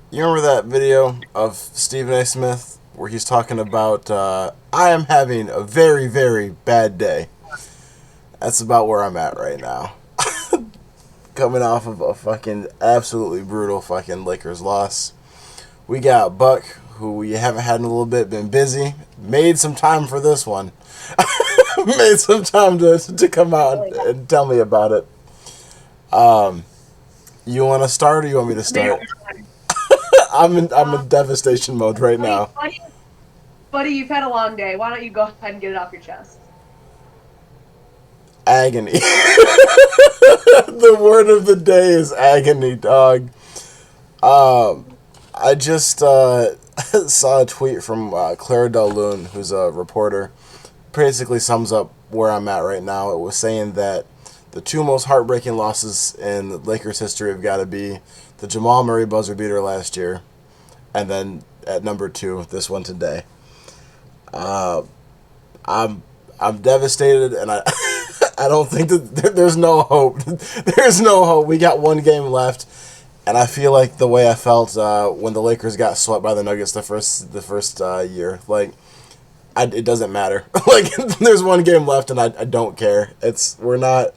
You remember that video of Stephen A. Smith where he's talking about, I am having a very, very bad day? That's about where I'm at right now. Coming off of a fucking absolutely brutal fucking Lakers loss. We got Buck, who we haven't had in a little bit, been busy. Made some time for this one. Made some time to come out Really bad. and tell me about it. Um, you want to start or you want me to Made start? your time. I'm in Um, devastation mode right buddy, now. buddy, buddy, you've had a long day. Why don't you go ahead and get it off your chest? Agony. The word of the day is agony, dog. Um, I just saw a tweet from Clara Del Lune, who's a reporter. Basically sums up where I'm at right now. It was saying that the two most heartbreaking losses in Lakers history have got to be the Jamal Murray buzzer beater last year, and then at number two, this one today. Uh, I'm I'm devastated, and I I don't think that there's no hope. There's no hope. We got one game left, and I feel like the way I felt when the Lakers got swept by the Nuggets the first year. Like it doesn't matter. Like there's one game left, and I don't care. We're not.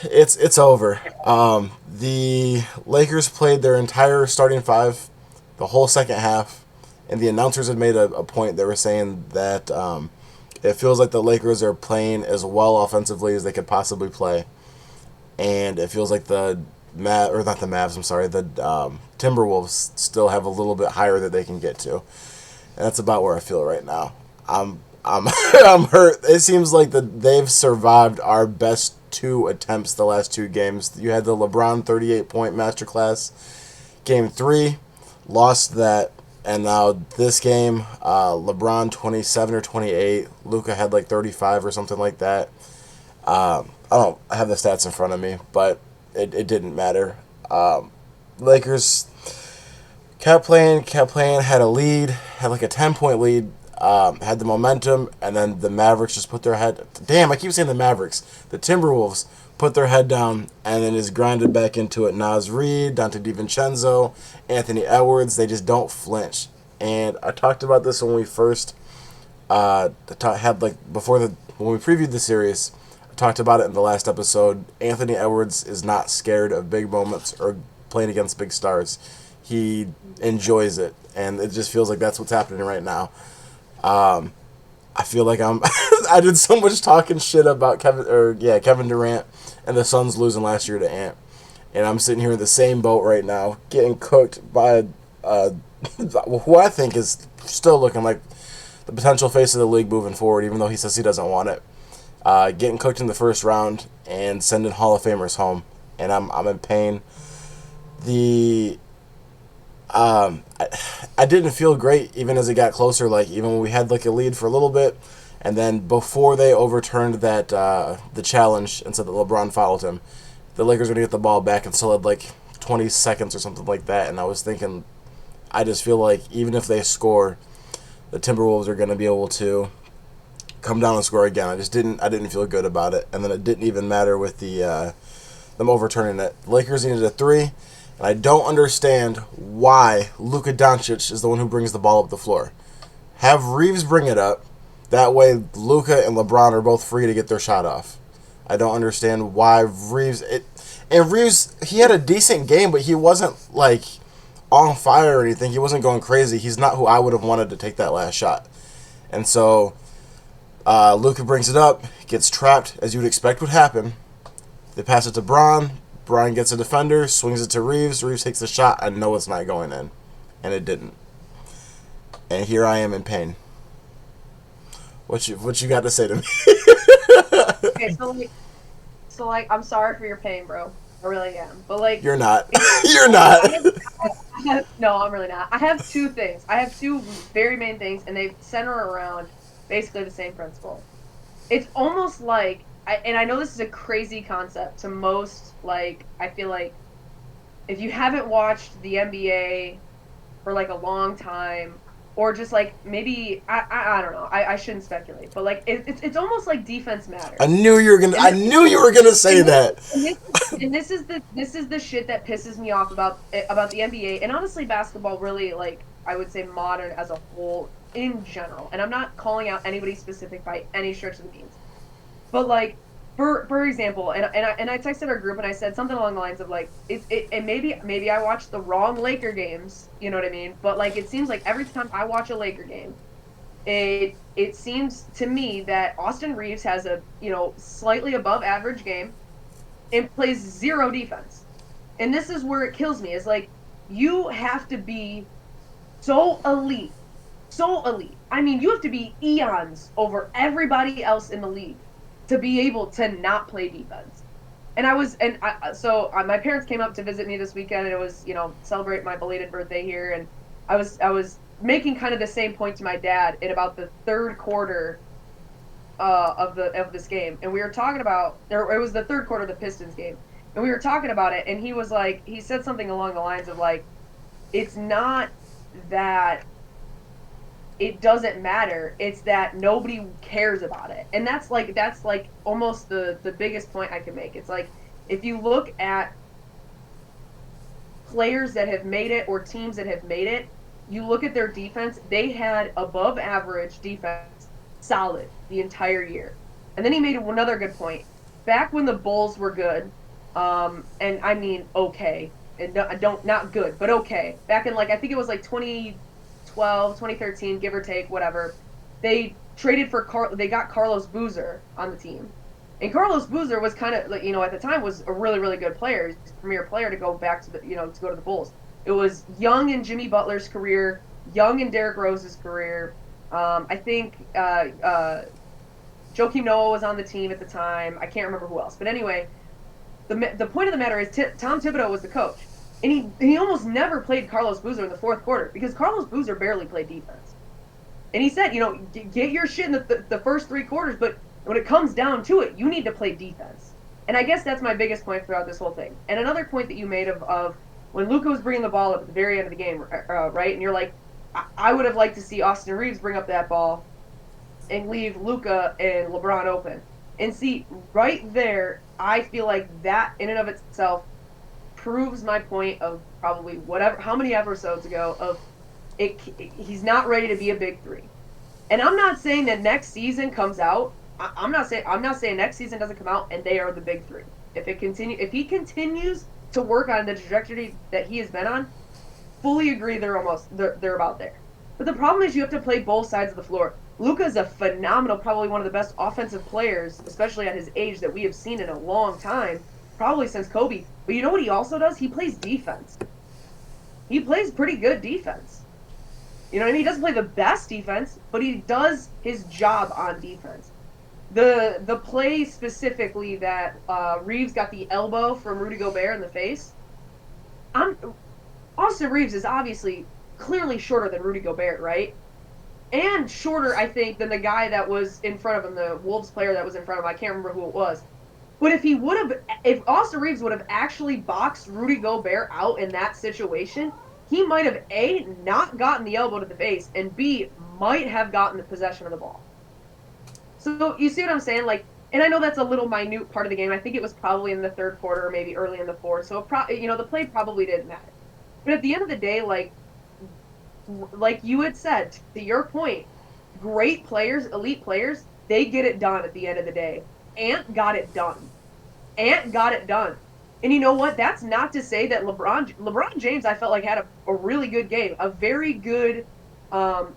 It's over. The Lakers played their entire starting five, the whole second half, and the announcers had made a point. They were saying that it feels like the Lakers are playing as well offensively as they could possibly play, and it feels like the or not the Mavs. I'm sorry, the Timberwolves still have a little bit higher that they can get to, and that's about where I feel right now. I'm I'm hurt. It seems like they've survived our best two attempts the last two games. You had the LeBron 38-point masterclass. Game three, lost that, and now this game, LeBron 27 or 28. Luca had like 35 or something like that. I don't have the stats in front of me, but it didn't matter. Lakers kept playing, had a lead, had like a 10-point lead, had the momentum, and then the Mavericks just put their head. Damn, I keep saying the Mavericks. The Timberwolves put their head down and then just grinded back into it. Nas Reed, Dante DiVincenzo, Anthony Edwards, they just don't flinch. And I talked about this when we first had like before the when we previewed the series. I talked about it in the last episode. Anthony Edwards is not scared of big moments or playing against big stars. He enjoys it, and it just feels like that's what's happening right now. I feel like I'm. I did so much talking shit about Kevin Durant and the Suns losing last year to Ant, and I'm sitting here in the same boat right now, getting cooked by who I think is still looking like the potential face of the league moving forward, even though he says he doesn't want it. Getting cooked in the first round and sending Hall of Famers home, and I'm in pain. The I didn't feel great even as it got closer. Like even when we had like a lead for a little bit, and then before they overturned that the challenge and said that LeBron fouled him, the Lakers were gonna get the ball back and still had like 20 seconds or something like that. And I was thinking, I just feel like even if they score, the Timberwolves are gonna be able to come down and score again. I didn't feel good about it, and then it didn't even matter with the them overturning it. The Lakers needed a three, and I don't understand why Luka Doncic is the one who brings the ball up the floor. Have Reeves bring it up. That way, Luka and LeBron are both free to get their shot off. I don't understand why Reeves. And Reeves, he had a decent game, but he wasn't like on fire or anything. He wasn't going crazy. He's not who I would have wanted to take that last shot. And so Luka brings it up, gets trapped, as you would expect would happen. They pass it to Braun. Braun gets a defender, swings it to Reeves. Reeves takes the shot. I know it's not going in. And it didn't. And here I am in pain. What you got to say to me? Okay, so like, I'm sorry for your pain, bro. I really am. But like, You're not. it's You're like not. no, I'm really not. I have two things. I have two very main things, and they center around basically the same principle. It's almost like and I know this is a crazy concept to most. Like, I feel like if you haven't watched the NBA for like a long time, or just like maybe I don't know. I shouldn't speculate, but like it's almost like defense I matters. knew you were gonna. And I this knew you were gonna say and this that. and this and this is the shit that pisses me off about the NBA and honestly basketball really like I would say modern as a whole in general. And I'm not calling out anybody specific by any stretch of the means. But like for example, and I texted our group and I said something along the lines of like and maybe I watched the wrong Laker games, you know what I mean? But like it seems like every time I watch a Laker game, it seems to me that Austin Reeves has a, slightly above average game and plays zero defense. And this is where it kills me. Is like you have to be so elite, so elite. I mean, you have to be eons over everybody else in the league to be able to not play defense. And I was, and I, so my parents came up to visit me this weekend, and it was, celebrate my belated birthday here, and I was making kind of the same point to my dad in about the third quarter of this game, and we were talking about there. It was the third quarter of the Pistons game, and we were talking about it, and he was like, he said something along the lines of like, it's not that it doesn't matter. It's that nobody cares about it. And that's like almost the biggest point I can make. It's like if you look at players that have made it or teams that have made it, you look at their defense, they had above average defense solid the entire year. And then he made another good point. Back when the Bulls were good, and I mean okay, and don't not good, but okay. Back in like I think it was like 2012, 2013, give or take, whatever. They traded for they got Carlos Boozer on the team. And Carlos Boozer was kind of like, at the time was a really, really good player. He's a premier player to go back to to go to the Bulls. It was young in Jimmy Butler's career, young in Derrick Rose's career. I think Joakim Noah was on the team at the time. I can't remember who else. But anyway, the point of the matter is Tom Thibodeau was the coach. And he almost never played Carlos Boozer in the fourth quarter because Carlos Boozer barely played defense. And he said, get your shit in the first three quarters, but when it comes down to it, you need to play defense. And I guess that's my biggest point throughout this whole thing. And another point that you made of when Luka was bringing the ball up at the very end of the game, right? And you're like, I would have liked to see Austin Reeves bring up that ball and leave Luka and LeBron open. And see, right there, I feel like that in and of itself proves my point of probably whatever, how many episodes ago of he's not ready to be a big three. And I'm not saying that next season comes out. I'm not saying next season doesn't come out and they are the big three. If he continues to work on the trajectory that he has been on, fully agree they're about there. But the problem is you have to play both sides of the floor. Luka is a phenomenal, probably one of the best offensive players, especially at his age, that we have seen in a long time, probably since Kobe. But you know what he also does? He plays defense. He plays pretty good defense. You know what I mean? He doesn't play the best defense, but he does his job on defense. The play specifically that Reeves got the elbow from Rudy Gobert in the face. I'm Austin Reeves is obviously clearly shorter than Rudy Gobert, right? And shorter, I think, than the guy that was in front of him, the Wolves player that was in front of him. I can't remember who it was. But if Austin Reeves would have actually boxed Rudy Gobert out in that situation, he might have A, not gotten the elbow to the face, and B, might have gotten the possession of the ball. So you see what I'm saying? Like, and I know that's a little minute part of the game. I think it was probably in the third quarter or maybe early in the fourth. So the play probably didn't matter. But at the end of the day, like you had said, to your point, great players, elite players, they get it done at the end of the day. Ant got it done. Ant got it done. And you know what? That's not to say that LeBron James, I felt like had a really good game, a very good,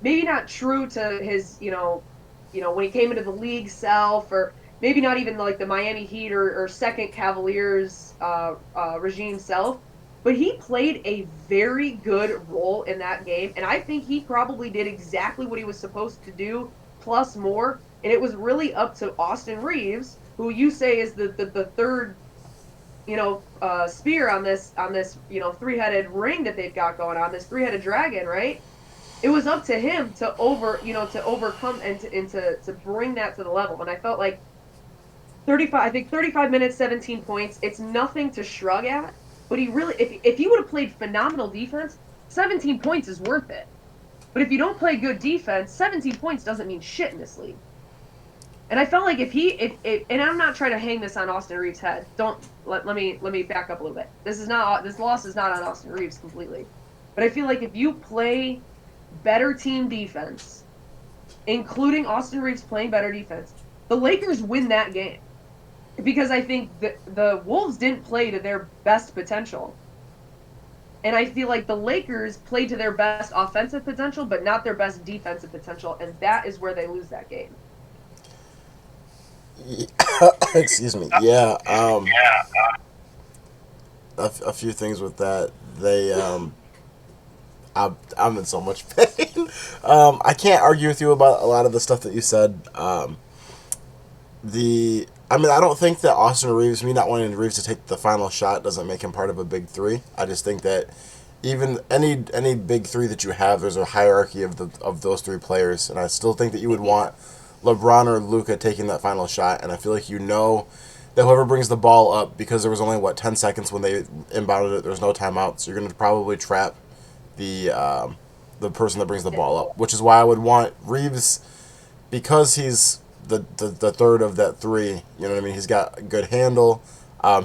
maybe not true to his, when he came into the league self, or maybe not even like the Miami Heat or second Cavaliers regime self, but he played a very good role in that game, and I think he probably did exactly what he was supposed to do, plus more. And it was really up to Austin Reeves, who you say is the third spear on this three-headed ring that they've got going on, this three-headed dragon, right? It was up to him to overcome and to bring that to the level. And I felt like 35 minutes, 17 points, it's nothing to shrug at, but he really, if he would have played phenomenal defense, 17 points is worth it. But if you don't play good defense, 17 points doesn't mean shit in this league. And I felt like if he if and I'm not trying to hang this on Austin Reeves' head. Don't let me back up a little bit. This loss is not on Austin Reeves completely. But I feel like if you play better team defense, including Austin Reeves playing better defense, the Lakers win that game. Because I think the Wolves didn't play to their best potential. And I feel like the Lakers played to their best offensive potential, but not their best defensive potential. And that is where they lose that game. Excuse me. Yeah. A few things with that. I'm in so much pain. I can't argue with you about a lot of the stuff that you said. I mean, I don't think that Austin Reeves, me not wanting Reeves to take the final shot, doesn't make him part of a big three. I just think that even any big three that you have, there's a hierarchy of those three players, and I still think that you would want LeBron or Luka taking that final shot, and I feel like that whoever brings the ball up, because there was only 10 seconds when they inbounded it, there was no timeout, so you're going to probably trap the person that brings the ball up, which is why I would want Reeves, because he's the third of that three. You know what I mean? He's got a good handle.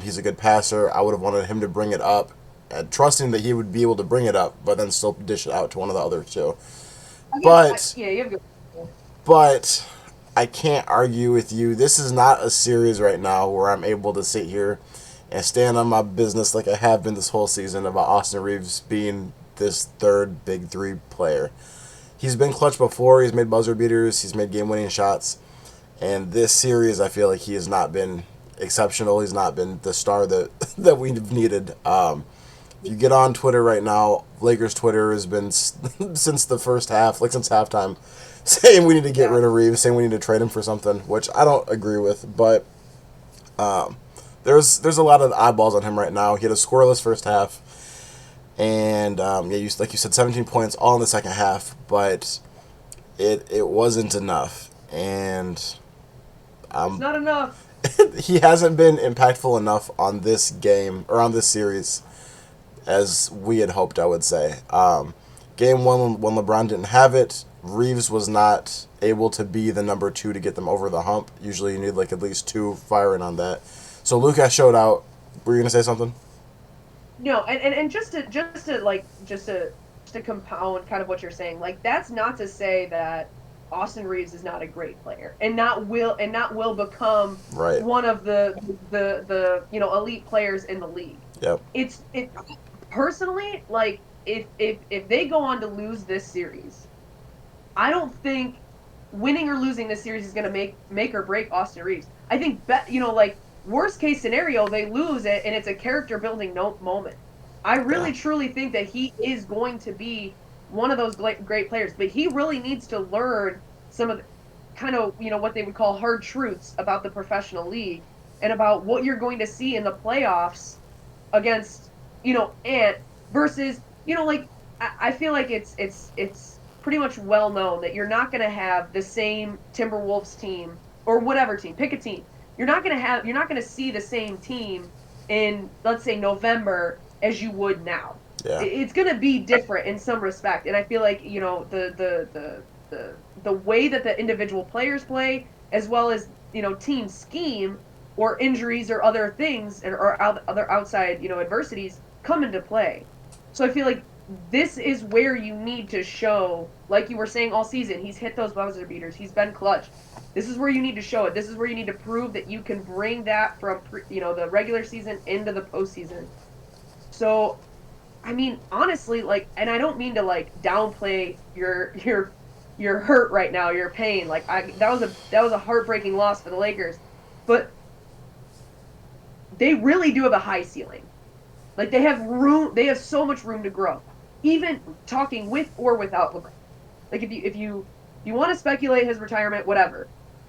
He's a good passer. I would have wanted him to bring it up, and trusting that he would be able to bring it up, but then still dish it out to one of the other two. But Yeah, you have good. but I can't argue with you. This is not a series right now where I'm able to sit here and stand on my business like I have been this whole season about Austin Reeves being this third big three player. He's been clutch before. He's made buzzer beaters. He's made game winning shots. And this series, I feel like he has not been exceptional. He's not been the star that that we've needed. If you get on Twitter right now, Lakers Twitter has been since the first half, like since halftime, saying we need to get Yeah. rid of Reeves, saying we need to trade him for something, which I don't agree with. But there's a lot of eyeballs on him right now. He had a scoreless first half, and like you said, 17 points all in the second half, but it wasn't enough, and It's not enough. he hasn't been impactful enough on this game or on this series as we had hoped. I would say, game one when LeBron didn't have it, Reeves was not able to be the number two to get them over the hump. Usually, you need like at least two firing on that. So Lucas showed out. Were you gonna say something? No, and just to compound kind of what you're saying, like that's not to say that Austin Reeves is not a great player and not will become Right. one of the elite players in the league. Yep. It personally, like if they go on to lose this series, I don't think winning or losing this series is going to make or break Austin Reeves. I think like worst case scenario they lose it and it's a character building moment. I Yeah. really truly think that he is going to be one of those great players, but he really needs to learn some of the kind of what they would call hard truths about the professional league and about what you're going to see in the playoffs against Ant versus like I feel like it's pretty much well known that you're not going to have the same Timberwolves team or whatever team, pick a team. You're not going to see the same team in, let's say, November as you would now. Yeah. It's going to be different in some respect, and I feel like the way that the individual players play, as well as team scheme or injuries or other things or other outside adversities come into play. So I feel like this is where you need to show, like you were saying all season, he's hit those buzzer beaters. He's been clutch. This is where you need to show it. This is where you need to prove that you can bring that from the regular season into the postseason. So, I mean, honestly, like, and I don't mean to like downplay your hurt right now, your pain. Like, that was a heartbreaking loss for the Lakers, but they really do have a high ceiling. Like they have room. They have so much room to grow. Even talking with or without LeBron. Like if you want to speculate his retirement, whatever.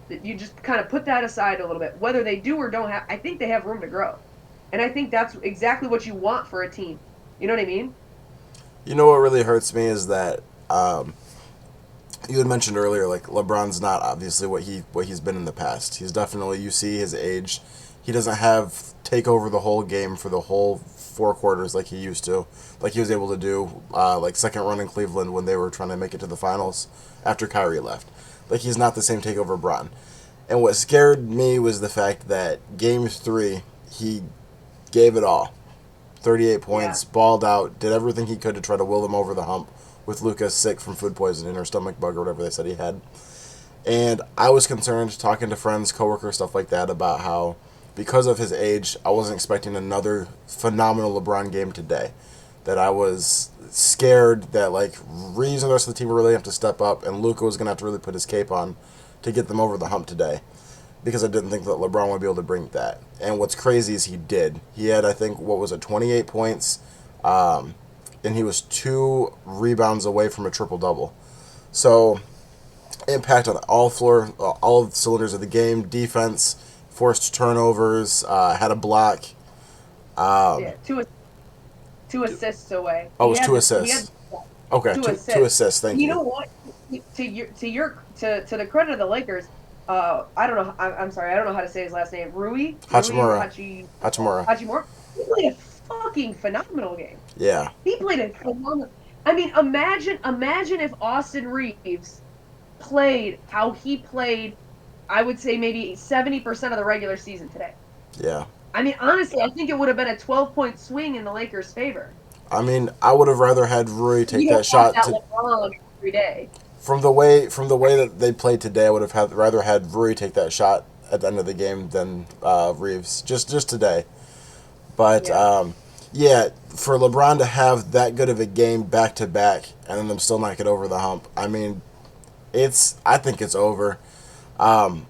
You just kind of put that aside a little bit. Whether they do or don't have, I think they have room to grow, and I think that's exactly what you want for a team. You know what I mean? You know what really hurts me is that you had mentioned earlier, like LeBron's not obviously what he's been in the past. He's definitely, you see his age. He doesn't have take over the whole game for the whole 4 quarters like he used to, like he was able to do, like second run in Cleveland when they were trying to make it to the finals after Kyrie left. Like he's not the same takeover Bron. And what scared me was the fact that game 3 he gave it all. 38 Yeah. points, balled out, did everything he could to try to will them over the hump with Luca sick from food poisoning or stomach bug or whatever they said he had. And I was concerned talking to friends, coworkers, stuff like that about how because of his age, I wasn't expecting another phenomenal LeBron game today. That I was scared that like Reeves and the rest of the team were really have to step up and Luca was gonna have to really put his cape on to get them over the hump today. Because I didn't think that LeBron would be able to bring that. And what's crazy is he did. He had, I think, what was it, 28 points, um, and he was 2 rebounds away from a triple double. So impact on all of the cylinders of the game. Defense, forced turnovers, had a block. Um, Yeah. Two assists away. oh, it He was had two this. He had assists. Okay, two two assists. assists. Thank You you. know what? To the credit of the Lakers, I don't know. I'm sorry, I don't know how to say his last name. Rui Hachimura. Hachi Hachimura. Hachimura. He played a fucking phenomenal game. Yeah. He played a phenomenal. I mean, imagine if Austin Reeves played how he played. I would say maybe 70% of the regular season today. Yeah. I mean, honestly, I think it would have been a 12-point swing in the Lakers' favor. I mean, I would have rather had Rui take You that don't have shot that to LeBron every day. from the way that they played today, I would have rather had Rui take that shot at the end of the game than Reeves. Just today, but Yeah. yeah, for LeBron to have that good of a game back to back and then them still not get over the hump. I mean, I think it's over.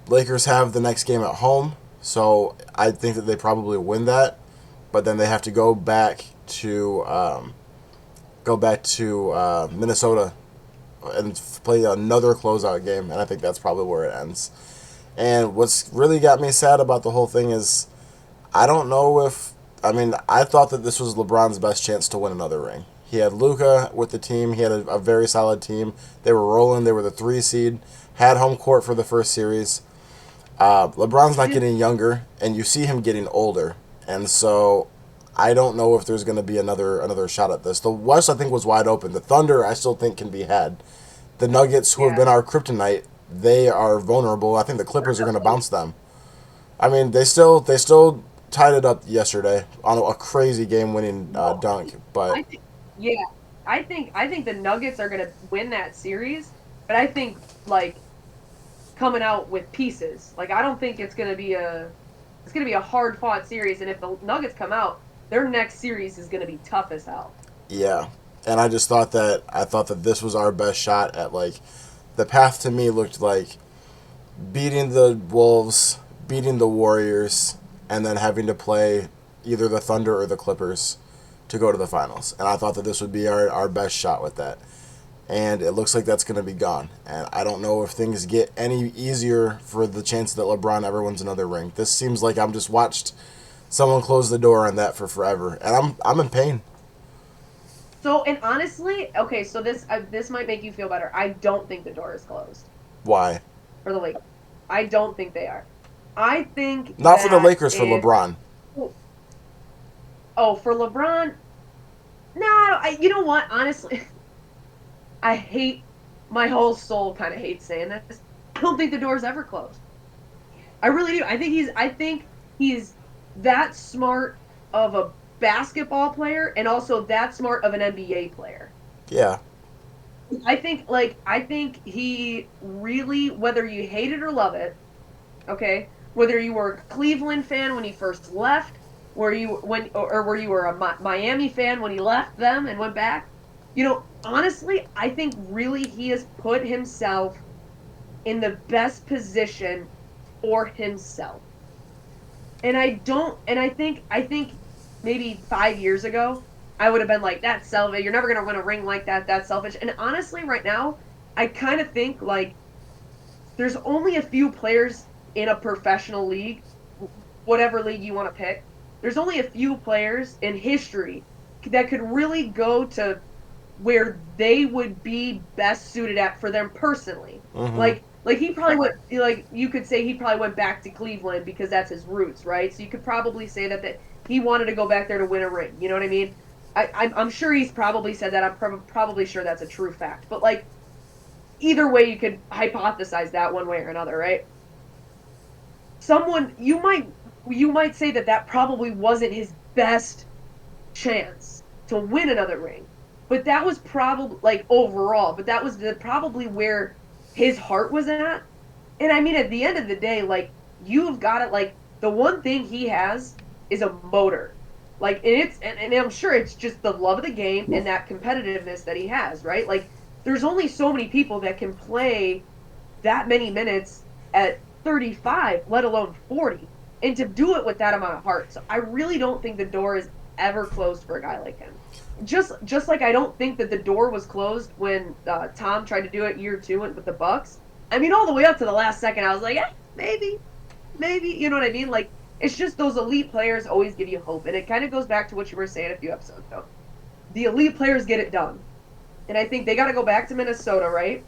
Lakers have the next game at home, so I think that they probably win that, but then they have to go back to Minnesota and play another closeout game, and I think that's probably where it ends. And what's really got me sad about the whole thing is I don't know if I mean I thought that this was LeBron's best chance to win another ring. He had Luca with the team. He had a very solid team. They were rolling. They were the 3 seed. Had home court for the first series. LeBron's not getting younger, and you see him getting older, and so I don't know if there's going to be another shot at this. The West I think was wide open. The Thunder I still think can be had. The Nuggets, who have Yeah. been our kryptonite, they are vulnerable. I think the Clippers are going to bounce them. I mean, they still tied it up yesterday on a crazy game-winning No, dunk, but I think yeah. I think the Nuggets are gonna win that series, but I think like coming out with pieces. Like I don't think it's gonna be a hard fought series, and if the Nuggets come out, their next series is gonna be tough as hell. yeah. And I thought that this was our best shot at like the path to me looked like beating the Wolves, beating the Warriors, and then having to play either the Thunder or the Clippers to go to the finals. And I thought that this would be our best shot with that. And it looks like that's going to be gone. And I don't know if things get any easier for the chance that LeBron ever wins another ring. This seems like I'm just watched someone close the door on that for forever, and I'm in pain. So, and honestly, okay, so this might make you feel better. I don't think the door is closed Why? for the Lakers. I don't think they are. I think Not for the that Lakers, for if LeBron. oh, for LeBron, no, you know what? Honestly, I hate my whole soul kind of hates saying this. I don't think the door's ever closed. I really do. I think he's that smart of a basketball player and also that smart of an NBA player. Yeah, I think he really, whether you hate it or love it, okay, whether you were a Cleveland fan when he first left, were you when or were you were a Miami fan when he left them and went back, honestly, I think really he has put himself in the best position for himself. And I think maybe 5 years ago, I would have been like, that's selfish. You're never gonna win a ring like that. That's selfish. And honestly, right now, I kind of think like there's only a few players in a professional league, whatever league you want to pick. There's only a few players in history that could really go to where they would be best suited at for them personally. mm-hmm. Like Like he probably went, like you could say he probably went back to Cleveland because that's his roots, right? So you could probably say that he wanted to go back there to win a ring. You know what I mean? I'm sure he's probably said that. I'm probably sure that's a true fact. But like either way, you could hypothesize that one way or another, right? Someone you might say that that probably wasn't his best chance to win another ring. But that was probably like overall, but that was probably where his heart was at. And I mean, at the end of the day, like you've got it. Like the one thing he has is a motor. Like and I'm sure it's just the love of the game and that competitiveness that he has, right? Like there's only so many people that can play that many minutes at 35, let alone 40, and to do it with that amount of heart. So I really don't think the door is ever closed for a guy like him. Just like I don't think that the door was closed when Tom tried to do it year two with the Bucks. I mean, all the way up to the last second, I was like, maybe, maybe. You know what I mean? Like it's just those elite players always give you hope, and it kind of goes back to what you were saying a few episodes ago. The elite players get it done, and I think they got to go back to Minnesota, right?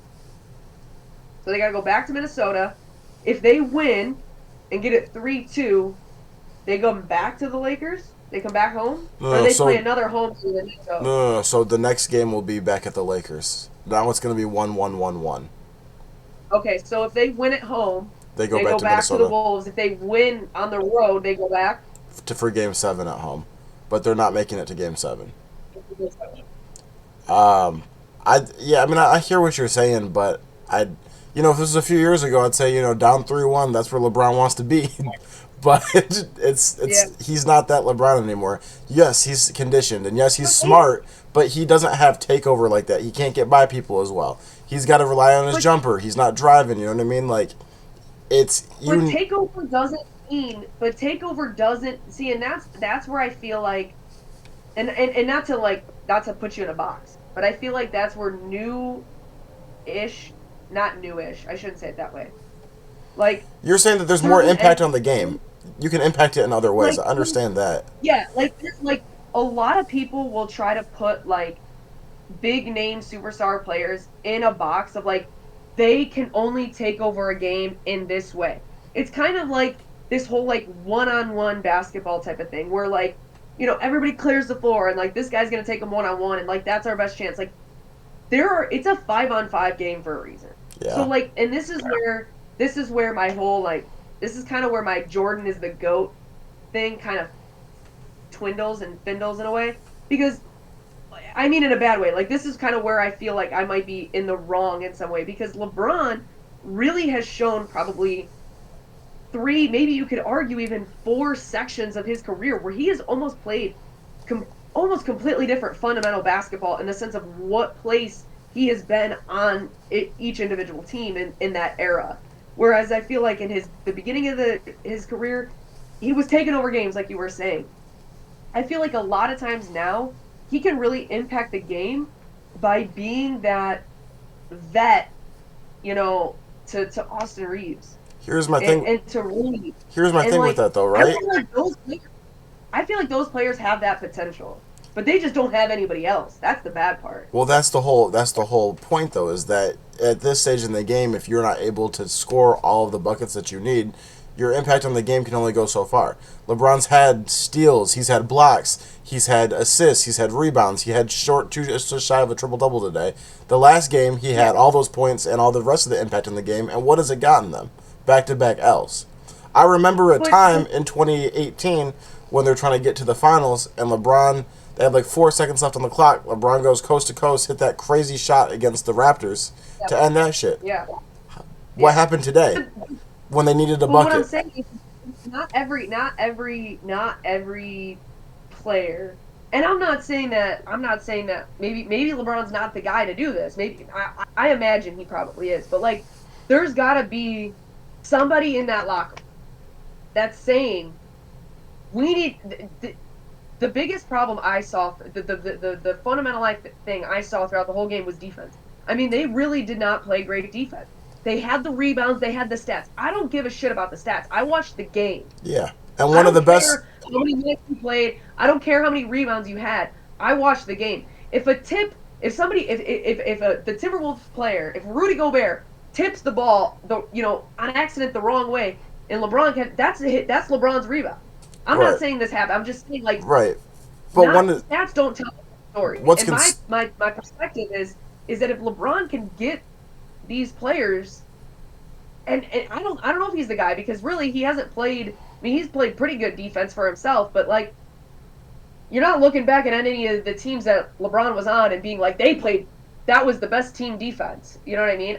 So they got to go back to Minnesota. If they win and get it 3-2, they go back to the Lakers. They come back home, or No, they play so another home to the no, go. no, no, so the next game will be back at the Lakers. Now it's going to be 1-1-1-1. Okay, so if they win at home, They go they back go to back to the Minnesota Wolves. If they win on the road, they go back. for Game 7 at home, but they're not making it to Game 7. Um, yeah, I mean, I hear what you're saying, but if this was a few years ago, I'd say down 3-1, that's where LeBron wants to be. But Yeah, he's not that LeBron anymore. Yes, he's conditioned, and yes, he's but they, smart, but he doesn't have takeover like that. He can't get by people as well. He's got to rely on his but jumper. He's not driving. You know what I mean? Like it's but you. takeover doesn't see, and that's where I feel like, and not to put you in a box, but I feel like that's where new-ish, not newish. I shouldn't say it that way. Like You're saying that there's more certain impact on the game. entities, You can impact it in other ways. like I understand that. yeah, like a lot of people will try to put like big name superstar players in a box of like they can only take over a game in this way. It's kind of like this whole like one-on-one basketball type of thing where like everybody clears the floor and like this guy's going to take them one-on-one and like that's our best chance. Like it's a 5-on-5 game for a reason. So Yeah. like and this is where my whole like this is kind of where my Jordan is the GOAT thing kind of twindles and findles in a way because I mean in a bad way. Like this is kind of where I feel like I might be in the wrong in some way because LeBron really has shown probably three, maybe you could argue even four sections of his career where he has almost played almost completely different fundamental basketball in the sense of what place he has been on each individual team in that era. Whereas I feel like in the beginning of his career, he was taking over games like you were saying. I feel like a lot of times now he can really impact the game by being that vet, to Austin Reeves Here's my and, thing. and to Reed. Here's my And thing with like that though, I right? feel like those players have that potential, but they just don't have anybody else. That's the bad part. Well, that's the whole point though, is that at this stage in the game, if you're not able to score all of the buckets that you need, your impact on the game can only go so far. LeBron's had steals, he's had blocks, he's had assists, he's had rebounds, he had just shy of a triple double today. The last game, he Yeah, had all those points and all the rest of the impact in the game, and what has it gotten them? Back to back L's. I remember a but time in 2018 when they're trying to get to the finals, and LeBron, they had like 4 seconds left on the clock. LeBron goes coast to coast, hit that crazy shot against the Raptors yeah, to end that shit. yeah, What yeah. happened today But, when they needed a but what I'm bucket? saying is, not every player. And I'm not saying that maybe LeBron's not the guy to do this. Maybe I imagine he probably is, but like, there's got to be somebody in that locker room that's saying we need the biggest problem I saw, the fundamental thing I saw throughout the whole game was defense. I mean, they really did not play great defense. They had the rebounds, they had the stats. I don't give a shit about the stats. I watched the game. Yeah, and I one of don't the best. care how many minutes you played. I don't care how many rebounds you had. I watched the game. If somebody, if the Timberwolves player, if Rudy Gobert tips the ball on accident the wrong way, and LeBron can that's a hit, that's LeBron's rebound. I'm not Right, saying this happened. I'm just saying like right. But not one, stats don't tell the story. what's And my cons- my my perspective is that if LeBron can get these players, and I don't know if he's the guy because really he hasn't played. I mean, he's played pretty good defense for himself, but like you're not looking back at any of the teams that LeBron was on and being like they played that was the best team defense. You know what I mean?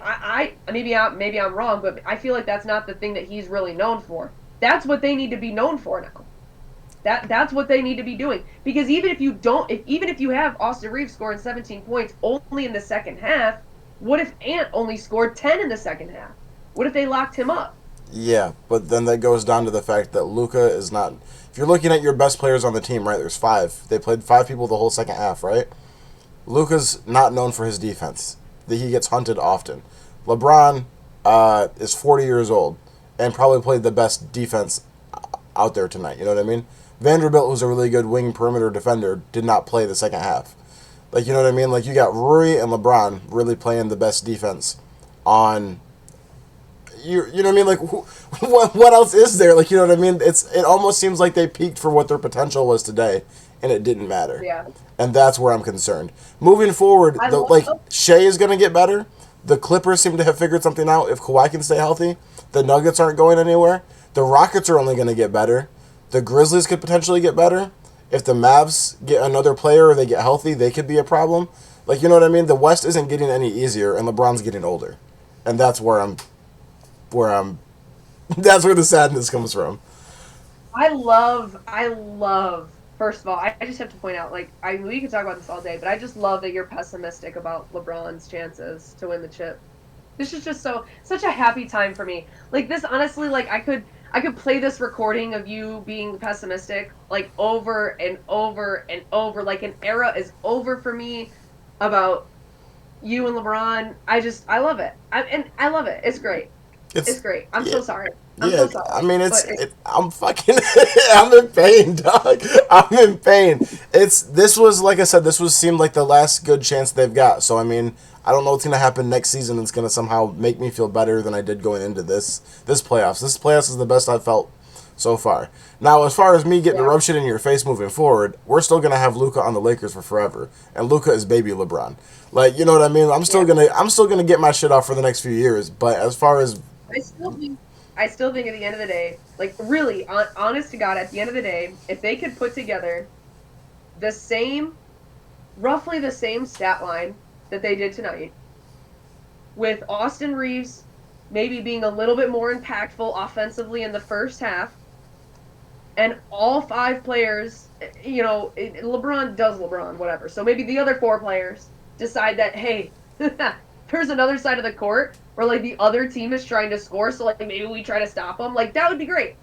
Maybe I'm wrong, but I feel like that's not the thing that he's really known for. That's what they need to be known for now. That's what they need to be doing because even if you have Austin Reeves scoring 17 points only in the second half, what if Ant only scored 10 in the second half? What if they locked him up? yeah, but then that goes down to the fact that Luka is not. If you're looking at your best players on the team, right? There's five. They played five people the whole second half, right? Luka's not known for his defense. That he gets hunted often. LeBron is 40 years old and probably played the best defense out there tonight. You know what I mean? Vanderbilt, who's a really good wing perimeter defender, did not play the second half. Like, you know what I mean? Like, you got Rory and LeBron really playing the best defense on. You know what I mean? Like, what else is there? Like, you know what I mean? It almost seems like they peaked for what their potential was today, and it didn't matter. Yeah, And that's where I'm concerned. Moving forward, I the like love. Shea is going to get better. The Clippers seem to have figured something out. If Kawhi can stay healthy, the Nuggets aren't going anywhere. The Rockets are only going to get better. The Grizzlies could potentially get better. If the Mavs get another player or they get healthy, they could be a problem. Like, you know what I mean? The West isn't getting any easier, and LeBron's getting older, and that's where I'm. That's where the sadness comes from. I love. First of all, I just have to point out, like, we could talk about this all day, but I just love that you're pessimistic about LeBron's chances to win the chip. This is just such a happy time for me. Like this, honestly, like I could play this recording of you being pessimistic, like over and over and over. Like an era is over for me about you and LeBron. I love it. I love it. It's great. It's It's great. I'm yeah, so sorry. I'm yeah. so I sorry. mean, But I'm fucking. I'm in pain, dog. I'm in pain. This was like I said. This was seemed like the last good chance they've got. So I mean, I don't know what's gonna happen next season. That's gonna somehow make me feel better than I did going into this playoffs. This playoffs is the best I've felt so far. Now, as far as me getting to yeah, rub shit in your face moving forward, we're still gonna have Luca on the Lakers for forever, and Luca is baby LeBron. Like, you know what I mean? yeah. I'm still gonna get my shit off for the next few years. But as far as I still think I still think at the end of the day, like really, honest to God, at the end of the day, if they could put together the same, roughly the same stat line that they did tonight, with Austin Reeves maybe being a little bit more impactful offensively in the first half, and all five players, LeBron does LeBron, whatever. So maybe the other four players decide that, hey, there's another side of the court where like the other team is trying to score, so like maybe we try to stop them. Like that would be great.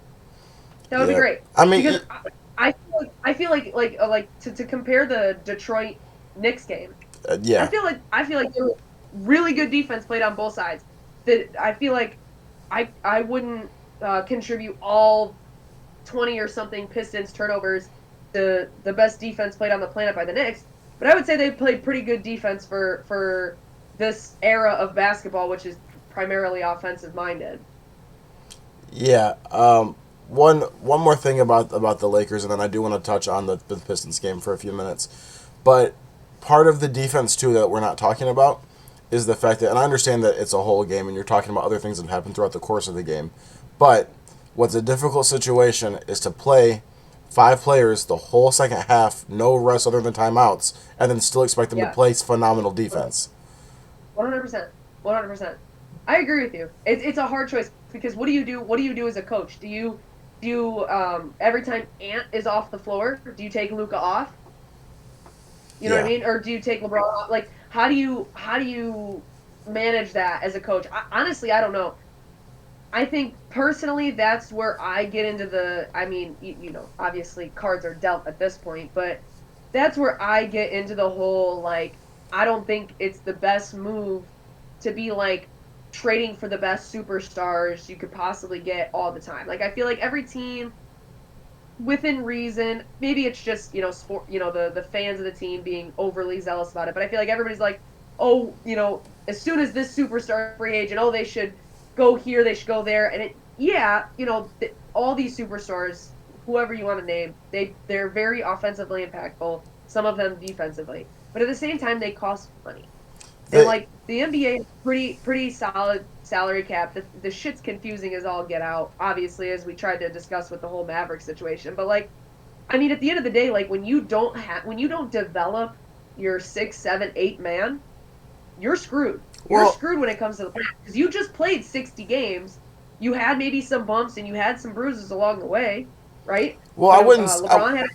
That would be yeah, great I mean, because I feel like to compare the Detroit Knicks game, I yeah, feel like I feel like there was really good defense played on both sides. That I feel like I wouldn't contribute all 20 or something Pistons turnovers to the best defense played on the planet by the Knicks, but I would say they played pretty good defense for this era of basketball, which is primarily offensive minded. yeah. One more thing about the Lakers, and then I do want to touch on the Pistons game for a few minutes. But part of the defense too that we're not talking about is the fact that, and I understand that it's a whole game, and you're talking about other things that happen throughout the course of the game, but what's a difficult situation is to play five players the whole second half, no rest other than timeouts, and then still expect them to Yeah, play phenomenal defense. 100%, 100%. I agree with you. It's a hard choice because what do you do? What do you do as a coach? Do you every time Ant is off the floor, do you take Luca off? You know what I Yeah, mean? Or do you take LeBron off? Like how do you manage that as a coach? Honestly, I don't know. I think personally that's where I get into the I mean, obviously cards are dealt at this point, but that's where I get into the whole like I don't think it's the best move to be like trading for the best superstars you could possibly get all the time. Like I feel like every team within reason, maybe it's just, sport, the fans of the team being overly zealous about it, but I feel like everybody's like, oh, as soon as this superstar free agent, oh, they should go here, they should go there, and yeah, all these superstars, whoever you want to name, they're very offensively impactful. Some of them defensively, but at the same time, they cost money. And They like the NBA is pretty solid salary cap. The shit's confusing as all get out, obviously, as we tried to discuss with the whole Maverick situation. But like, I mean, at the end of the day, like when you don't develop your 6, 7, 8 man, you're screwed. You're well, screwed when it comes to the playoffs because you just played 60 games. You had maybe some bumps and you had some bruises along the way, right? well, I wouldn't. LeBron had.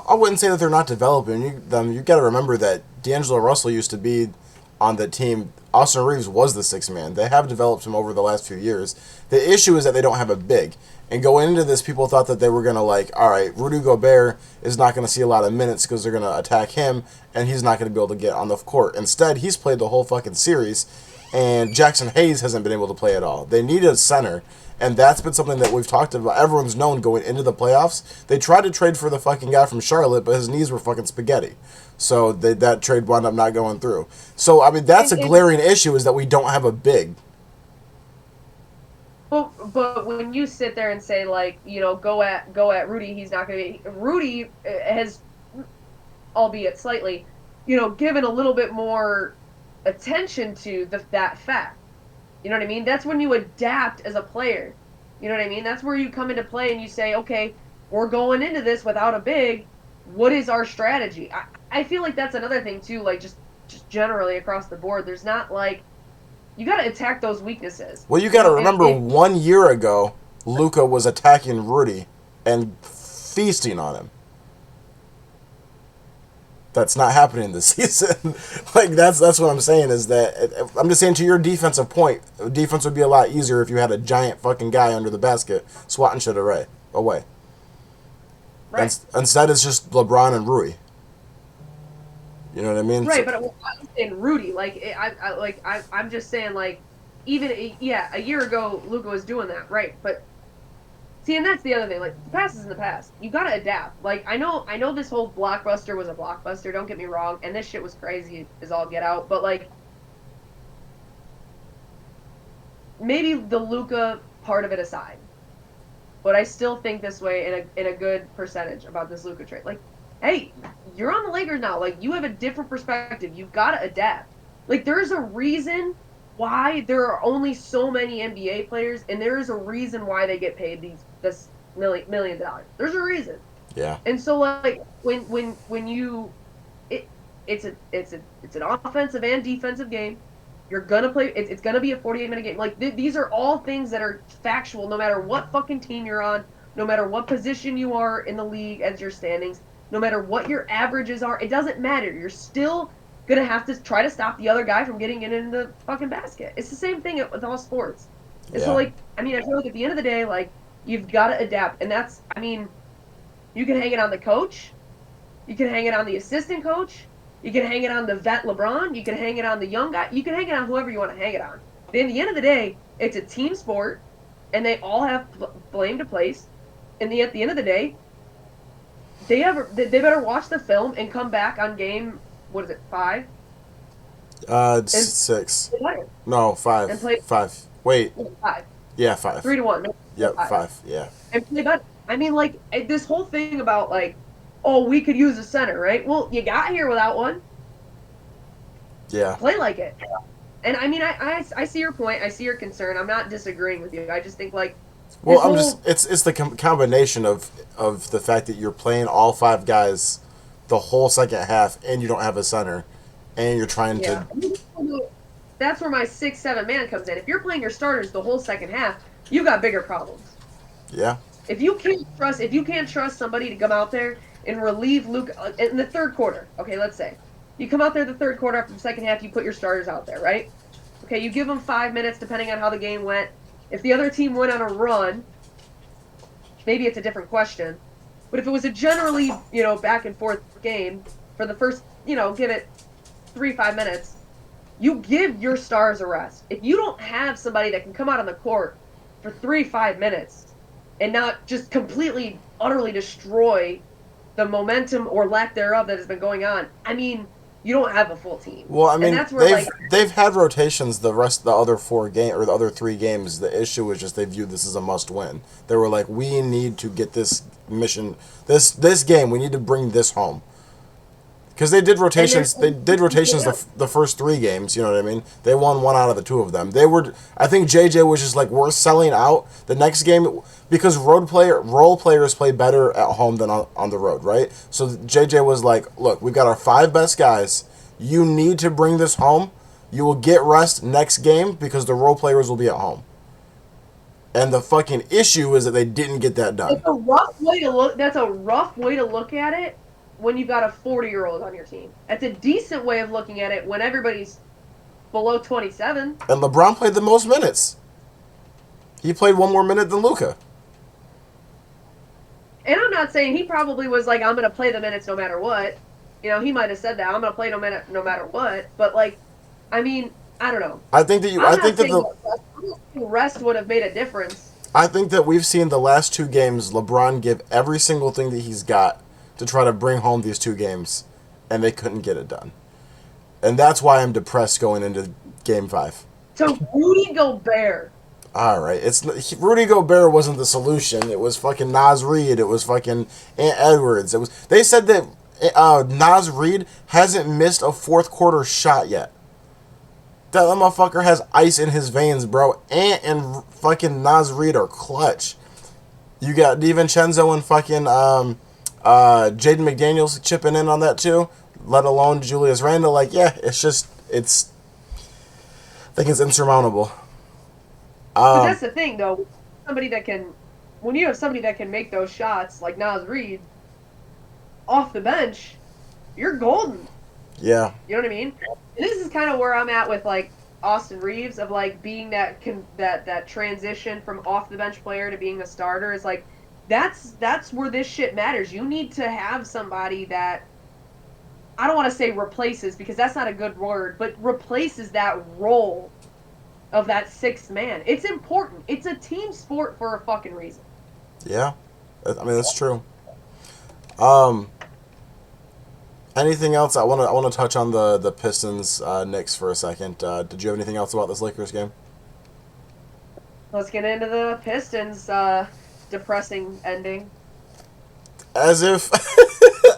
I wouldn't say that they're not developing them. You got to remember that D'Angelo Russell used to be on the team. Austin Reeves was the sixth man. They have developed him over the last few years. The issue is that they don't have a big. And going into this, people thought that they were going to all right, Rudy Gobert is not going to see a lot of minutes because they're going to attack him, and he's not going to be able to get on the court. Instead, he's played the whole fucking series, and Jackson Hayes hasn't been able to play at all. They need a center, and that's been something that we've talked about. Everyone's known going into the playoffs. They tried to trade for the fucking guy from Charlotte, but his knees were fucking spaghetti. So that trade wound up not going through. So, I mean, that's a And glaring issue is that we don't have a big. but when you sit there and say like go at Rudy, he's not going to be. Rudy has, albeit slightly, given a little bit more attention to that fact. You know what I mean? That's when you adapt as a player. You know what I mean? That's where you come into play and you say, okay, we're going into this without a big. What is our strategy? I feel like that's another thing too. Like just generally across the board, there's not like you got to attack those weaknesses. Well, you got to If remember 1 year ago, Luka was attacking Rudy and feasting on him. That's not happening this season. Like that's what I'm saying is that I'm just saying to your defensive point, defense would be a lot easier if you had a giant fucking guy under the basket swatting shit away. right, Instead, it's just LeBron and Rui. You know what I mean? right, but I'm saying Rudy, like I'm just saying like even yeah, a year ago Luka was doing that, right? But see, and that's the other thing. Like the past is in the past. You gotta adapt. Like I know this whole blockbuster was a blockbuster. Don't get me wrong, and this shit was crazy as all get out. But like maybe the Luka part of it aside, but I still think this way in a good percentage about this Luka trade. Like, hey, you're on the Lakers now. Like you have a different perspective. You've gotta adapt. Like there's a reason why there are only so many NBA players, and there is a reason why they get paid this million dollars. There's a reason. Yeah. And so like when you it's an offensive and defensive game. You're gonna play. It's gonna be a 48-minute game. Like these are all things that are factual. No matter what fucking team you're on, no matter what position you are in the league as your standings, no matter what your averages are, it doesn't matter. You're still gonna have to try to stop the other guy from getting it in the fucking basket. It's the same thing with all sports. And so Yeah. like, I mean, I feel like at the end of the day, like you've got to adapt, and that's, I mean, you can hang it on the coach, you can hang it on the assistant coach, you can hang it on the vet LeBron, you can hang it on the young guy, you can hang it on whoever you want to hang it on. But at the end of the day, it's a team sport, and they all have blame to place. And at the end of the day, they better watch the film and come back on game, what is it, 5, and Six. play No, five. and play 5. Wait. 5, Yeah, 5. 3-1, Yep, 5, 5. Yeah. and play better. I mean, like this whole thing about like, oh, we could use a center, right? Well, you got here without one. Yeah. Play like it. And I mean, I see your point. I see your concern. I'm not disagreeing with you. I just think like Well, this I'm just whole it's the combination of the fact that you're playing all 5 guys the whole second half and you don't have a center and you're trying yeah. to That's where my 6, 7 man comes in. If you're playing your starters the whole second half, you got bigger problems. yeah. If you can't trust somebody to come out there and relieve Luke in the third quarter, okay, let's say you come out there the third quarter after the second half, you put your starters out there, right? Okay, you give them 5 minutes depending on how the game went. If the other team went on a run, maybe it's a different question. But if it was a generally, back and forth game for the first, give it 3, 5 minutes, you give your stars a rest. If you don't have somebody that can come out on the court for 3, 5 minutes and not just utterly destroy the momentum or lack thereof that has been going on, I mean, You don't have a full team, Well, I and mean, that's where like they've had rotations the rest the other 4 game or the other 3 games. The issue was just they viewed this as a must win. They were like, we need to get this mission, this game. We need to bring this home. Because they did and there's rotations. They did rotations the first 3 games. You know what I mean? They won one out of the 2 of them. They were. I think JJ was just like, we're selling out the next game because role players play better at home than on the road, right? So JJ was like, look, we've got our 5 best guys. You need to bring this home. You will get rest next game because the role players will be at home. And the fucking issue is that they didn't get that it's done. a rough way to look. That's a rough way to look at it when you've got a 40-year-old on your team. That's a decent way of looking at it when everybody's below 27. And LeBron played the most minutes. He played one more minute than Luka. And I'm not saying he probably was like, I'm going to play the minutes no matter what. You know, he might have said that I'm going to play no matter what. But like, I mean, I don't know. I think that you. I'm I not think that saying the. that rest would have made a difference. I think that we've seen the last 2 games LeBron give every single thing that he's got to try to bring home these 2 games, and they couldn't get it done. And that's why I'm depressed going into Game 5. So Rudy Gobert. All right, Rudy Gobert wasn't the solution. It was fucking Nas Reed. It was fucking Ant Edwards. It was. They said that Nas Reed hasn't missed a fourth quarter shot yet. That motherfucker has ice in his veins, bro. Ant and fucking Nas Reed are clutch. You got DiVincenzo and fucking Jaden McDaniels chipping in on that too. Let alone Julius Randle. Like, yeah, it's. I think it's insurmountable. But that's the thing, though. Somebody that can, when you have somebody that can make those shots like Nas Reed off the bench, you're golden. Yeah. You know what I mean? And this is kind of where I'm at with like Austin Reeves of like being that transition from off the bench player to being a starter is like that's where this shit matters. You need to have somebody that I don't want to say replaces because that's not a good word, but replaces that role of that 6th man. It's important. It's a team sport for a fucking reason. Yeah. I mean, that's true. Um, Anything else? I want to touch on the Pistons Knicks for a second. Did you have anything else about this Lakers game? Let's get into the Pistons depressing ending. As if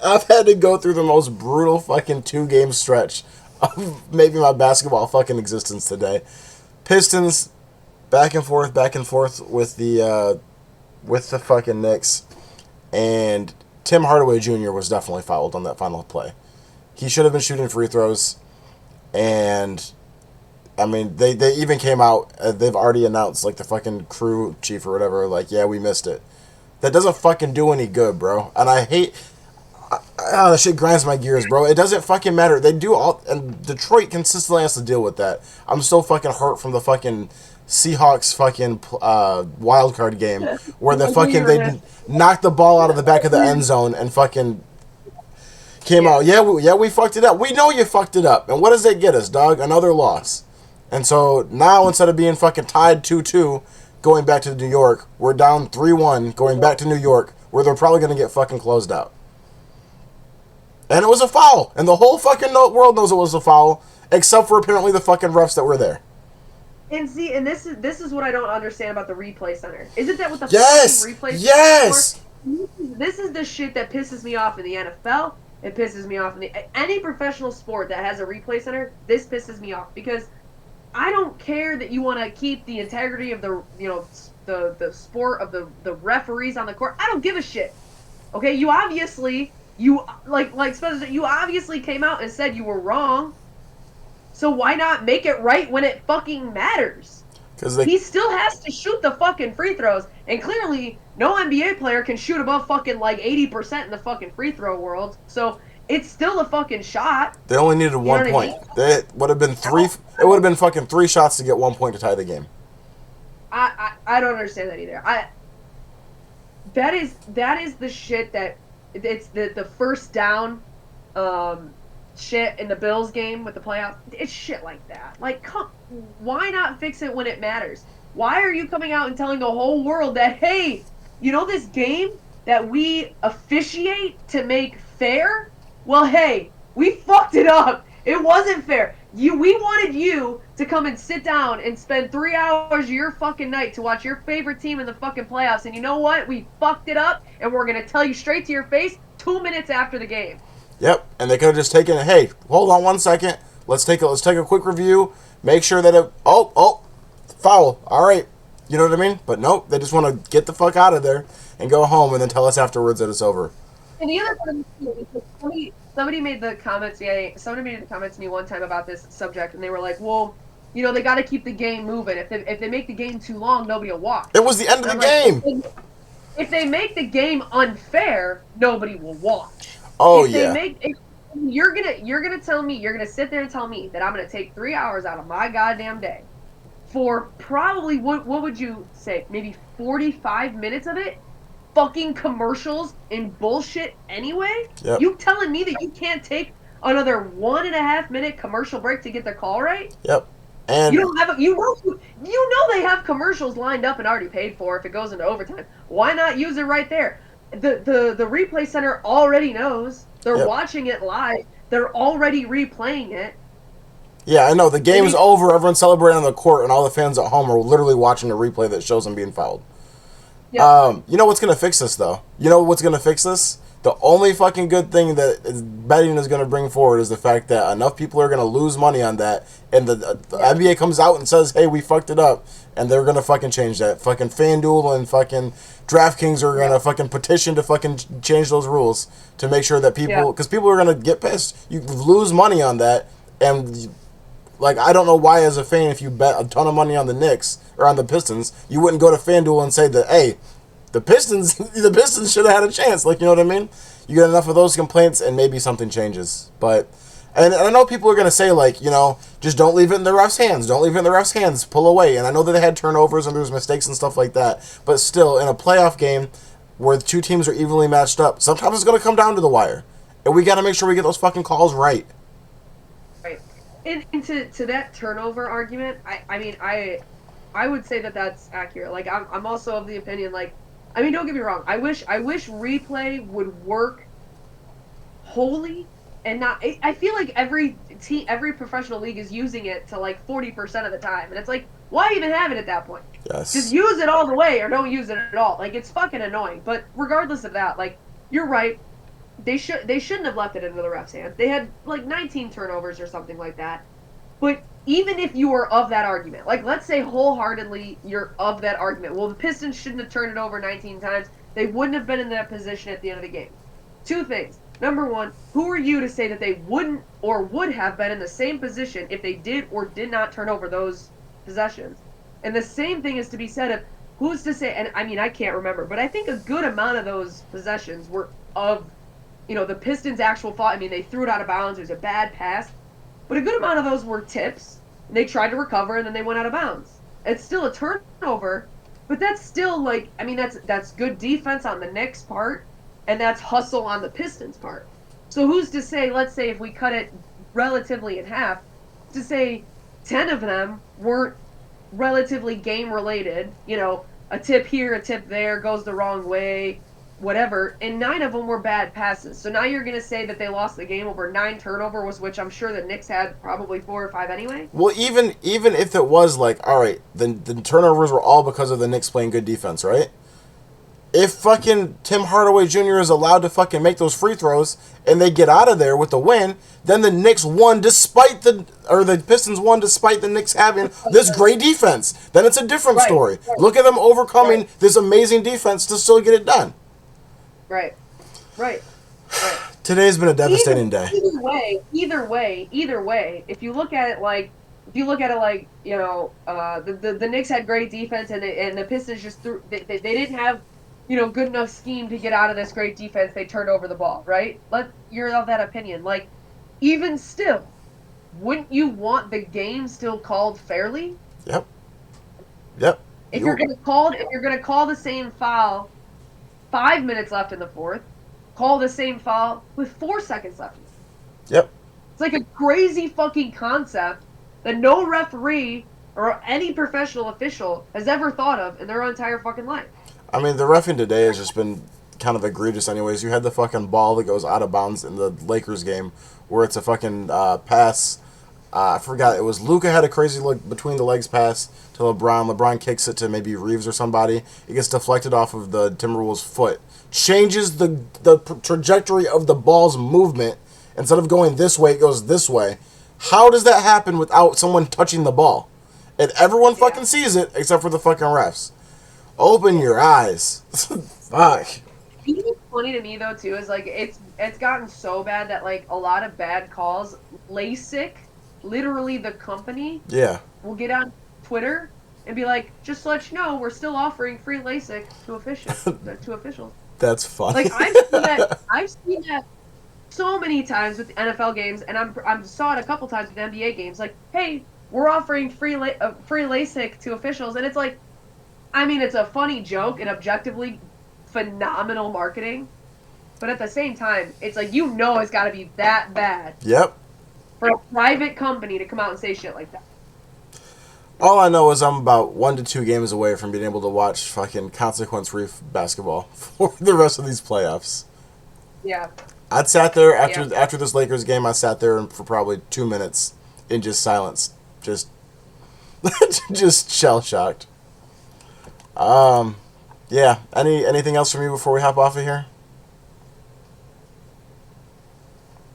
I've had to go through the most brutal fucking 2 game stretch of maybe my basketball fucking existence today. Pistons back and forth with the fucking Knicks, and Tim Hardaway Jr. was definitely fouled on that final play. He should have been shooting free throws, and I mean they even came out. They've already announced, like, the fucking crew chief or whatever, like, yeah, we missed it. That doesn't fucking do any good, bro. And I hate. That shit grinds my gears, bro. It doesn't fucking matter. They do all, and Detroit consistently has to deal with that. I'm so fucking hurt from the fucking Seahawks fucking wild card game where they knocked the ball out of the back of the end zone and fucking came out. Yeah, we fucked it up. We know you fucked it up. And what does that get us, dog? Another loss. And so now, instead of being fucking tied 2-2, going back to New York, we're down 3-1, going back to New York, where they're probably going to get fucking closed out. And it was a foul. And the whole fucking world knows it was a foul, except for apparently the fucking refs that were there. And see, and this is what I don't understand about the replay center. Isn't that what the Yes! fucking replay Yes! center for? This is the shit that pisses me off in the NFL. It pisses me off in any professional sport that has a replay center. This pisses me off because I don't care that you want to keep the integrity of the sport of the referees on the court. I don't give a shit. Okay, you obviously Spencer, you obviously came out and said you were wrong. So why not make it right when it fucking matters? He still has to shoot the fucking free throws, and clearly no NBA player can shoot above fucking like 80% in the fucking free throw world. So it's still a fucking shot. They only needed 1 point. It would have been three. It would have been fucking 3 shots to get 1 point to tie the game. I don't understand that either. That is the shit that it's the first down shit in the Bills game with the playoffs. It's shit like that. Like, why not fix it when it matters? Why are you coming out and telling the whole world that, hey, you know this game that we officiate to make fair? Well, hey, We fucked it up. It wasn't fair. We wanted you to come and sit down and spend 3 hours of your fucking night to watch your favorite team in the fucking playoffs. And you know what? We fucked it up, and we're gonna tell you straight to your face 2 minutes after the game. Yep, and they could have just taken it. Hey, hold on 1 second. Let's take a quick review. Make sure that it. Oh, foul. All right, you know what I mean. But nope, they just want to get the fuck out of there and go home, and then tell us afterwards that it's over. And the other part of this is somebody made the comments. Yeah, somebody made the comments to me one time about this subject, and they were like, "Well, they got to keep the game moving. If they make the game too long, nobody will watch." It was the end And of I'm the like, game. if they make the game unfair, nobody will watch. Oh If they yeah. make if you're gonna tell me you're gonna sit there and tell me that I'm gonna take 3 hours out of my goddamn day for probably what would you say maybe 45 minutes of it fucking commercials and bullshit anyway? Yep. You telling me that you can't take another 1.5 minute commercial break to get the call right? Yep. You And don't have they have commercials lined up and already paid for if it goes into overtime. Why not use it right there? The replay center already knows. They're yep. watching it live. They're already replaying it. Yeah, I know. The And game's they over. Everyone's celebrating on the court, and all the fans at home are literally watching a replay that shows them being fouled. yeah, You know what's gonna fix this though? You know what's gonna fix this? The only fucking good thing that betting is gonna bring forward is the fact that enough people are gonna lose money on that, and the yeah, NBA comes out and says, "Hey, we fucked it up," and they're gonna fucking change that. Fucking FanDuel and fucking DraftKings are yeah, gonna fucking petition to fucking change those rules to make sure that yeah, people, because people are gonna get pissed. You lose money on that, and like, I don't know why, as a fan, if you bet a ton of money on the Knicks or on the Pistons, you wouldn't go to FanDuel and say that, hey, the Pistons, the Pistons should have had a chance. Like, you know what I mean? You get enough of those complaints, and maybe something changes. But, and I know people are gonna say, like, just don't leave it in the refs' hands. Don't leave it in the refs' hands. Pull away. And I know that they had turnovers and there was mistakes and stuff like that. But still, in a playoff game where the two teams are evenly matched up, sometimes it's gonna come down to the wire, and we gotta make sure we get those fucking calls right. right. And to that turnover argument, I mean I would say that that's accurate. Like I'm also of the opinion like I mean don't get me wrong. I wish replay would work wholly and not. I feel like every professional league is using it to like 40% of the time, and it's like why even have it at that point? Just Yes. use it all the way or don't use it at all. Like it's fucking annoying. But regardless of that, like you're right. They shouldn't have left it into the refs' hands. They had like 19 turnovers or something like that. But even if you were of that argument, like let's say wholeheartedly you're of that argument, well the Pistons shouldn't have turned it over 19 times. They wouldn't have been in that position at the end of the game. Two things. Number one, who are you to say that they wouldn't or would have been in the same position if they did or did not turn over those possessions? And the same thing is to be said of who's to say, and I mean, I can't remember, but I think a good amount of those possessions were of, the Pistons' actual fault. I mean, they threw it out of bounds. It was a bad pass. But a good amount of those were tips. And they tried to recover and then they went out of bounds. It's still a turnover, but that's still like I mean that's good defense on the Knicks part and that's hustle on the Pistons part. So who's to say, let's say if we cut it relatively in half, to say 10 of them weren't relatively game related, a tip here, a tip there goes the wrong way, whatever, and 9 of them were bad passes. So now you're going to say that they lost the game over 9 turnovers, which I'm sure the Knicks had probably 4 or 5 anyway? Well, even if it was like, all right, the turnovers were all because of the Knicks playing good defense, right? If fucking Tim Hardaway Jr. is allowed to fucking make those free throws and they get out of there with the win, then the Knicks won the Pistons won despite the Knicks having this great defense. Then it's a different Right, story. right, Look at them right, overcoming this amazing defense to still get it done. right, right, right. Today's been a Either, devastating day. either way, if you look at it like the Knicks had great defense and the Pistons just they didn't have good enough scheme to get out of this great defense. They turned over the ball, right? You're of that opinion. Like even still, wouldn't you want the game still called fairly? Yep. Yep. If you're You. gonna call the same foul 5 minutes left in the fourth, call the same foul with 4 seconds left. Yep. It's like a crazy fucking concept that no referee or any professional official has ever thought of in their entire fucking life. I mean, the refing today has just been kind of egregious, anyways. You had the fucking ball that goes out of bounds in the Lakers game, where it's a fucking pass. I forgot, it was Luca had a crazy look between the legs pass to LeBron. LeBron kicks it to maybe Reeves or somebody. It gets deflected off of the Timberwolves' foot, changes the trajectory of the ball's movement. Instead of going this way, it goes this way. How does that happen without someone touching the ball? And everyone Yeah. fucking sees it except for the fucking refs. Open your eyes. Fuck. You know what's funny to me though too is like it's gotten so bad that like a lot of bad calls, LASIK, literally the company Yeah. will get on Twitter and be like, just to let you know, we're still offering free LASIK to officials. That's funny. Like I've seen that so many times with NFL games, and I'm saw it a couple times with NBA games. Like, hey, we're offering free LASIK to officials, and it's like, I mean, it's a funny joke and objectively phenomenal marketing, but at the same time, it's like it's got to be that bad Yep. for a private company to come out and say shit like that. All I know is I'm about 1 to 2 games away from being able to watch fucking consequence-free basketball for the rest of these playoffs. Yeah, I'd sat there yeah. after this Lakers game. I sat there for probably 2 minutes in just silence, just just shell shocked. Um, yeah. Anything else from you before we hop off of here?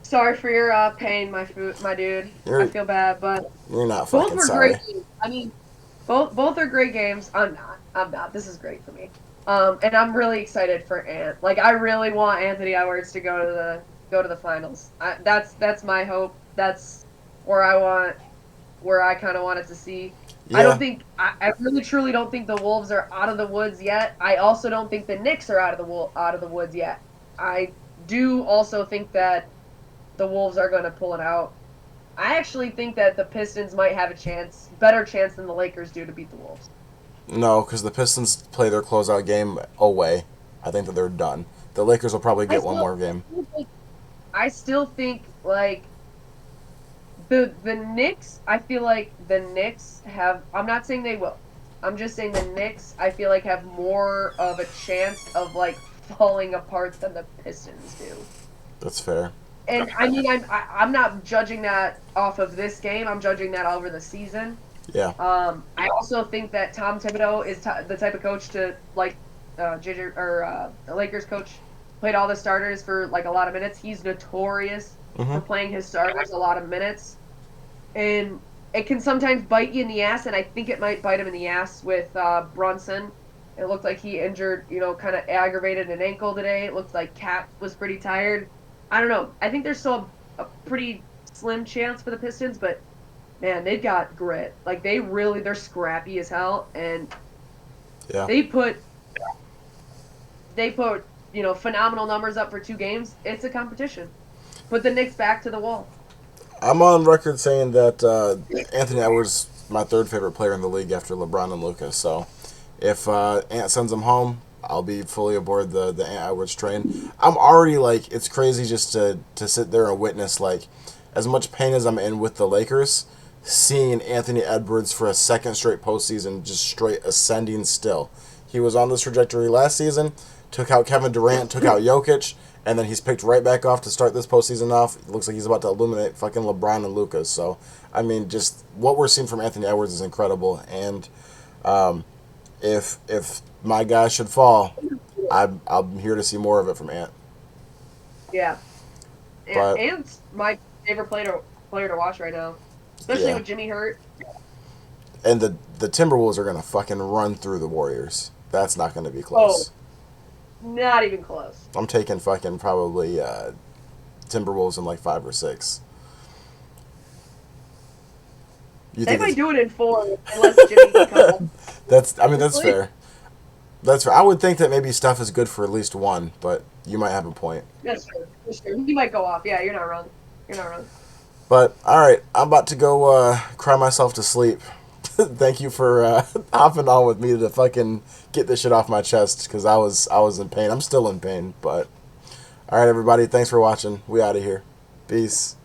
Sorry for your pain, my dude. I You're feel bad, but you're not both fucking were sorry. great games. I mean, both are great games. I'm not. I'm not. This is great for me. And I'm really excited for Ant. Like I really want Anthony Edwards to go to the finals. That's my hope. That's where I kind of wanted to see. Yeah. I really truly don't think the Wolves are out of the woods yet. I also don't think the Knicks are out of the woods yet. I do also think that the Wolves are going to pull it out. I actually think that the Pistons might have a chance, better chance than the Lakers do to beat the Wolves. No, because the Pistons play their closeout game away. I think that they're done. The Lakers will probably I get one still, more game. I still think like the Knicks. I feel like the Knicks have. I'm not saying they will. I'm just saying the Knicks. I feel like have more of a chance of like falling apart than the Pistons do. That's fair. And I mean, I'm not judging that off of this game. I'm judging that over the season. Yeah. I also think that Tom Thibodeau is the type of coach to like JJ or the Lakers coach played all the starters for like a lot of minutes. He's notorious Hmm. for playing his starters a lot of minutes, and it can sometimes bite you in the ass. And I think it might bite him in the ass with Brunson. It looked like he injured, kind of aggravated an ankle today. It looked like Cat was pretty tired. I don't know. I think there's still a pretty slim chance for the Pistons, but man, they've got grit. Like they're scrappy as hell, and Yeah. they put phenomenal numbers up for 2 games. It's a competition. Put the Knicks back to the wall. I'm on record saying that Anthony Edwards is my third favorite player in the league after LeBron and Lucas. So if Ant sends him home, I'll be fully aboard the Ant Edwards train. I'm already like, it's crazy just to sit there and witness like as much pain as I'm in with the Lakers, seeing Anthony Edwards for a second straight postseason just straight ascending still. He was on this trajectory last season, took out Kevin Durant, took out Jokic, and then he's picked right back off to start this postseason off. It looks like he's about to illuminate fucking LeBron and Lucas. So, I mean, just what we're seeing from Anthony Edwards is incredible. And if my guy should fall, I'm here to see more of it from Ant. Yeah, But Ant's my favorite player to watch right now, especially yeah, with Jimmy hurt. and the Timberwolves are gonna fucking run through the Warriors. That's not gonna be Oh, close. not even close. I'm taking fucking probably Timberwolves in like 5 or 6. You They think might it's do it in 4 unless Jimmy can come up. that's? I mean, that's Honestly, fair. That's fair. I would think that maybe Steph is good for at least one, but you might have a point. that's true. That's true. He might go off. Yeah, you're not wrong. You're not wrong. But all right, I'm about to go cry myself to sleep. Thank you for hopping on with me to fucking get this shit off my chest because I was in pain. I'm still in pain, but all right, everybody, thanks for watching. We out of here. Peace.